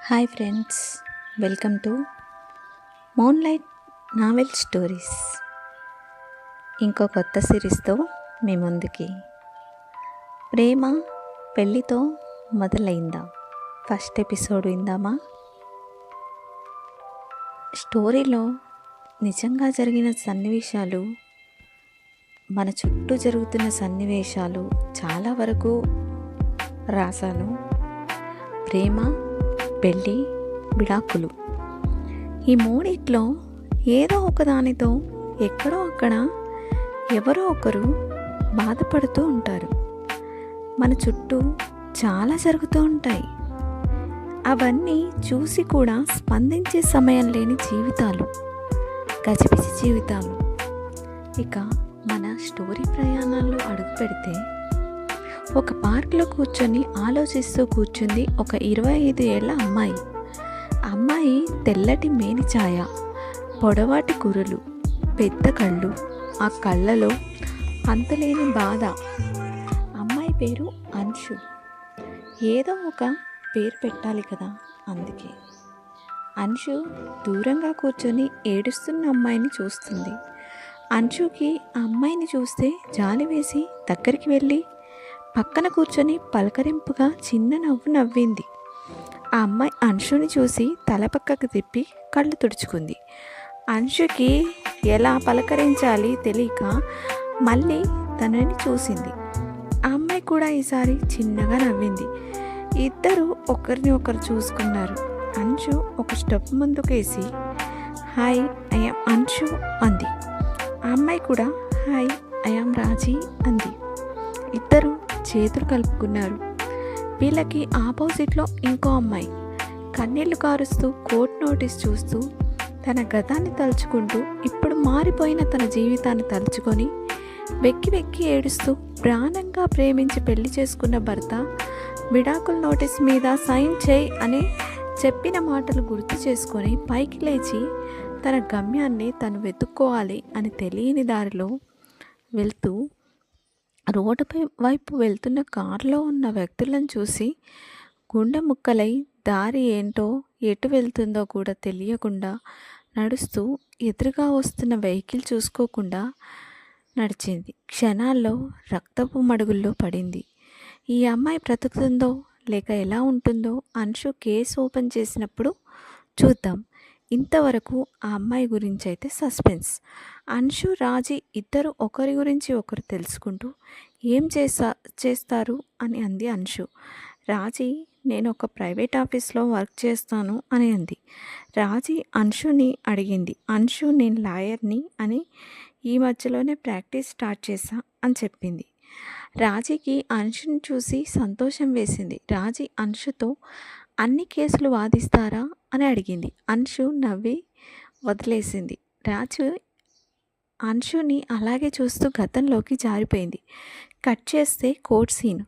Hi friends, welcome to moonlight novel stories. ఇంకో కొత్త సిరీస్తో మీ ముందుకి. ప్రేమ పెళ్ళితో మొదలైందా ఫస్ట్ ఎపిసోడ్ విందామా? స్టోరీలో నిజంగా జరిగిన సన్నివేశాలు, మన చుట్టూ జరుగుతున్న సన్నివేశాలు చాలా వరకు రాశాను. ప్రేమ, పెళ్ళి, విడాకులు, ఈ మూడిట్లో ఏదో ఒకదానితో ఎక్కడో అక్కడ ఎవరో ఒకరు బాధపడుతూ ఉంటారు. మన చుట్టూ చాలా జరుగుతూ ఉంటాయి. అవన్నీ చూసి కూడా స్పందించే సమయం లేని జీవితాలు, గజిబిజి జీవితాలు. ఇక మన స్టోరీ ప్రయాణాల్లో అడుగు పెడితే, ఒక పార్క్లో కూర్చొని ఆలోచిస్తూ కూర్చుంది ఒక 25 ఏళ్ల అమ్మాయి. అమ్మాయి తెల్లటి మేని ఛాయ, పొడవాటి కురులు, పెద్ద కళ్ళు, ఆ కళ్ళలో అంతులేని బాధ. అమ్మాయి పేరు అంశు. ఏదో ఒక పేరు పెట్టాలి కదా, అందుకే అంశు దూరంగా కూర్చొని ఏడుస్తున్న అమ్మాయిని చూస్తుంది. అంశుకి ఆ అమ్మాయిని చూస్తే జాలి వేసి దగ్గరికి వెళ్ళి పక్కన కూర్చొని పలకరింపుగా చిన్న నవ్వు నవ్వింది. ఆ అమ్మాయి అంశుని చూసి తల పక్కకు తిప్పి కళ్ళు తుడుచుకుంది. అంశుకి ఎలా పలకరించాలి తెలియక మళ్ళీ తనని చూసింది. ఆ అమ్మాయి కూడా ఈసారి చిన్నగా నవ్వింది. ఇద్దరు ఒకరిని ఒకరు చూసుకున్నారు. అంశు ఒక స్టెప్ ముందుకేసి హాయ్, ఐయామ్ అంశు అంది. ఆ అమ్మాయి కూడా హాయ్, ఐయామ్ రాజీ అంది. ఇద్దరు చేతులు కలుపుకున్నారు. వీళ్ళకి ఆపోజిట్లో ఇంకో అమ్మాయి కన్నీళ్లు కారుస్తూ కోర్టు నోటీస్ చూస్తూ, తన గతాన్ని తలుచుకుంటూ, ఇప్పుడు మారిపోయిన తన జీవితాన్ని తలుచుకొని వెక్కి వెక్కి ఏడుస్తూ, ప్రాణంగా ప్రేమించి పెళ్లి చేసుకున్న భర్త విడాకుల నోటీస్ మీద సైన్ చేయి అని చెప్పిన మాటలు గుర్తు చేసుకొని పైకి లేచి తన గమ్యాన్ని తను వెతుక్కోవాలి అని తెలియని దారిలో వెళ్తూ, రోడ్డుపై వైపు వెళ్తున్న కారులో ఉన్న వ్యక్తులను చూసి గుండె ముక్కలై, దారి ఏంటో ఎటు వెళ్తుందో కూడా తెలియకుండా నడుస్తూ ఎదురుగా వస్తున్న వెహికల్ చూసుకోకుండా నడిచింది. క్షణాల్లో రక్తపు మడుగుల్లో పడింది. ఈ అమ్మాయి బ్రతుకుతుందో లేక ఎలా ఉంటుందో అంశు కేసు ఓపెన్ చేసినప్పుడు చూద్దాం. ఇంతవరకు ఆ అమ్మాయి గురించి అయితే సస్పెన్స్. అంశు, రాజీ ఇద్దరు ఒకరి గురించి ఒకరు తెలుసుకుంటూ ఏం చేస్తారు అని అంది అంశు. రాజీ, నేను ఒక ప్రైవేట్ ఆఫీస్లో వర్క్ చేస్తాను అని అంది. రాజీ అంశుని అడిగింది. అంశు, నేను లాయర్ని అని ఈ మధ్యలోనే ప్రాక్టీస్ స్టార్ట్ చేశా అని చెప్పింది. రాజీకి అంశుని చూసి సంతోషం వేసింది. రాజీ అంశుతో అన్ని కేసులు వాదిస్తారా అని అడిగింది. అంశు నవ్వి వదిలేసింది. రాజు అంశుని అలాగే చూస్తూ గతంలోకి జారిపోయింది. కట్ చేస్తే కోర్ట్ సీను.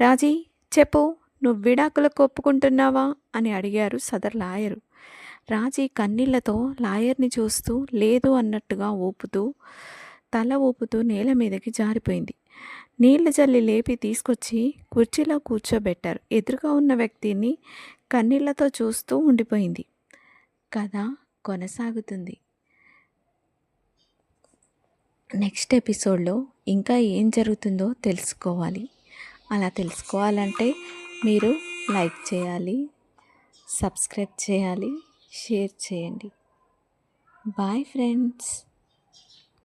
రాజీ, చెప్పు, నువ్వు విడాకులకు ఒప్పుకుంటున్నావా అని అడిగారు సదర్ లాయరు. రాజీ కన్నీళ్లతో లాయర్ని చూస్తూ లేదు అన్నట్టుగా తల ఊపుతూ నేల మీదకి జారిపోయింది. నీళ్లు జల్లి లేపి తీసుకొచ్చి కుర్చీలో కూర్చోబెట్టారు. ఎదురుగా ఉన్న వ్యక్తిని కన్నీళ్లతో చూస్తూ ఉండిపోయింది. కథ కొనసాగుతుంది. నెక్స్ట్ ఎపిసోడ్లో ఇంకా ఏం జరుగుతుందో తెలుసుకోవాలి. అలా తెలుసుకోవాలంటే మీరు లైక్ చేయాలి, సబ్స్క్రైబ్ చేయాలి, షేర్ చేయండి. Bye friends.